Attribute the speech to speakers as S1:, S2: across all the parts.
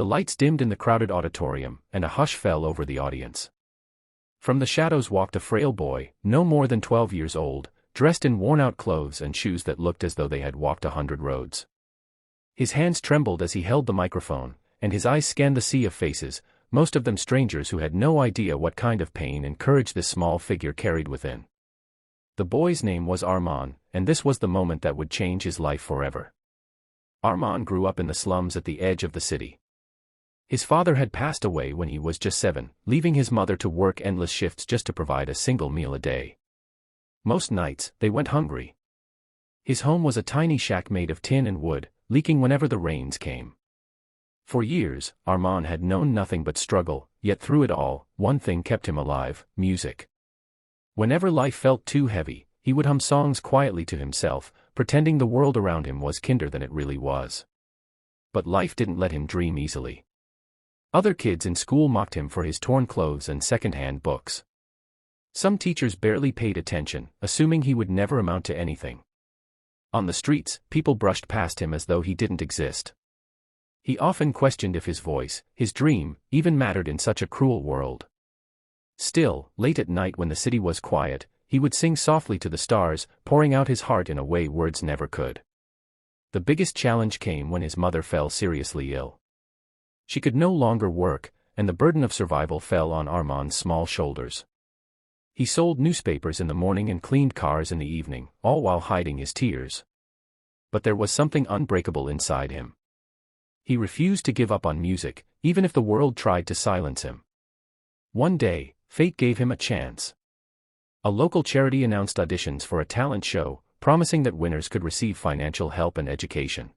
S1: The lights dimmed in the crowded auditorium, and a hush fell over the audience. From the shadows walked a frail boy, no more than 12 years old, dressed in worn-out clothes and shoes that looked as though they had walked 100 roads. His hands trembled as he held the microphone, and his eyes scanned the sea of faces, most of them strangers who had no idea what kind of pain and courage this small figure carried within. The boy's name was Armand, and this was the moment that would change his life forever. Armand grew up in the slums at the edge of the city. His father had passed away when he was just 7, leaving his mother to work endless shifts just to provide a single meal a day. Most nights, they went hungry. His home was a tiny shack made of tin and wood, leaking whenever the rains came. For years, Armand had known nothing but struggle, yet through it all, one thing kept him alive: music. Whenever life felt too heavy, he would hum songs quietly to himself, pretending the world around him was kinder than it really was. But life didn't let him dream easily. Other kids in school mocked him for his torn clothes and second-hand books. Some teachers barely paid attention, assuming he would never amount to anything. On the streets, people brushed past him as though he didn't exist. He often questioned if his voice, his dream, even mattered in such a cruel world. Still, late at night when the city was quiet, he would sing softly to the stars, pouring out his heart in a way words never could. The biggest challenge came when his mother fell seriously ill. She could no longer work, and the burden of survival fell on Armand's small shoulders. He sold newspapers in the morning and cleaned cars in the evening, all while hiding his tears. But there was something unbreakable inside him. He refused to give up on music, even if the world tried to silence him. One day, fate gave him a chance. A local charity announced auditions for a talent show, promising that winners could receive financial help and education.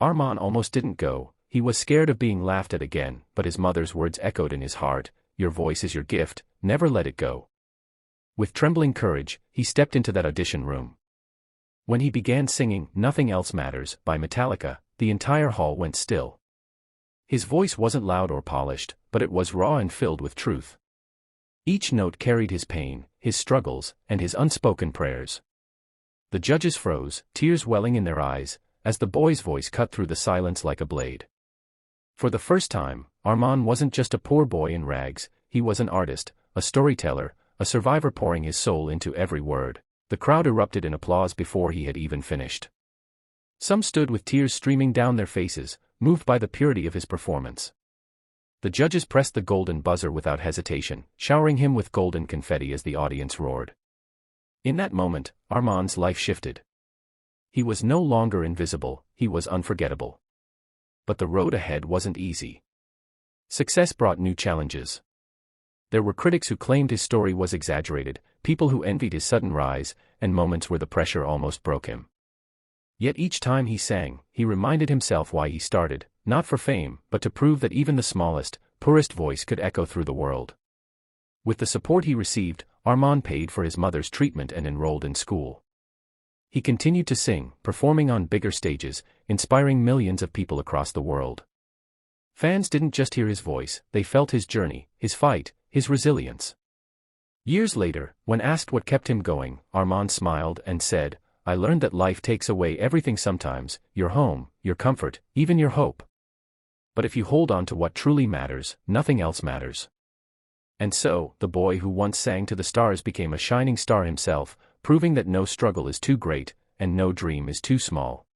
S1: Armand almost didn't go. He was scared of being laughed at again, but his mother's words echoed in his heart: "Your voice is your gift, never let it go." With trembling courage, he stepped into that audition room. When he began singing "Nothing Else Matters" by Metallica, the entire hall went still. His voice wasn't loud or polished, but it was raw and filled with truth. Each note carried his pain, his struggles, and his unspoken prayers. The judges froze, tears welling in their eyes, as the boy's voice cut through the silence like a blade. For the first time, Armand wasn't just a poor boy in rags, he was an artist, a storyteller, a survivor pouring his soul into every word. The crowd erupted in applause before he had even finished. Some stood with tears streaming down their faces, moved by the purity of his performance. The judges pressed the golden buzzer without hesitation, showering him with golden confetti as the audience roared. In that moment, Armand's life shifted. He was no longer invisible, he was unforgettable. But the road ahead wasn't easy. Success brought new challenges. There were critics who claimed his story was exaggerated, people who envied his sudden rise, and moments where the pressure almost broke him. Yet each time he sang, he reminded himself why he started, not for fame, but to prove that even the smallest, poorest voice could echo through the world. With the support he received, Armand paid for his mother's treatment and enrolled in school. He continued to sing, performing on bigger stages, inspiring millions of people across the world. Fans didn't just hear his voice, they felt his journey, his fight, his resilience. Years later, when asked what kept him going, Armand smiled and said, "I learned that life takes away everything sometimes, your home, your comfort, even your hope. But if you hold on to what truly matters, nothing else matters." And so, the boy who once sang to the stars became a shining star himself, proving that no struggle is too great, and no dream is too small.